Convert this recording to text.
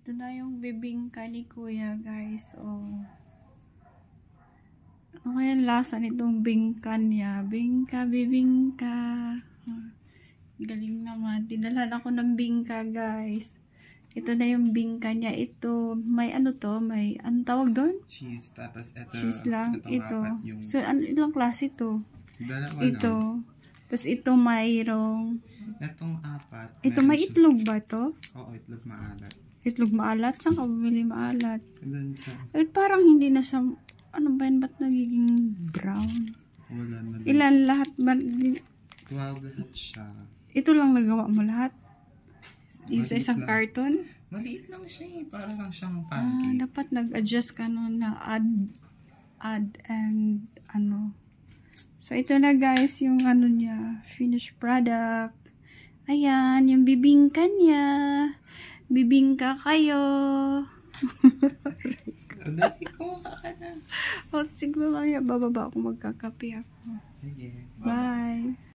Ito na yung bibingka ni Kuya, guys. Oh. Ano kaya lasa nitong bingka niya? Bingka, bibingka. Galing naman. Dinala ako ng bingka, guys. Ito na yung bingka niya. Ito, may ano to? May, ano tawag doon? Cheese. Tapos ito. Cheese lang. Ito. Yung... So, ano, ilang klase to? Dalawa ito. Lang. Tapos ito mayroong... Itong apat. Ito, may itlog ba to? Oo, itlog maalat. Itlog maalat? Saan ka bumili maalat? Doon sa... Parang hindi na siya... Ano ba yun? Ba't nagiging brown? Wala na. Ilan lahat ba? 12 lahat siya. Ito lang nagawa mo lahat? Isa isang lang. carton? Maliit lang siya eh. Para lang siyang pancake. Dapat nag-adjust ka nun na add and ano. So, ito na guys, yung ano niya, finished product. Ayan, yung bibingka niya. Bibingka kayo. Dali, kuha ka na. O, sige mamaya, bababa ako, magkakape ako. Sige. Bye.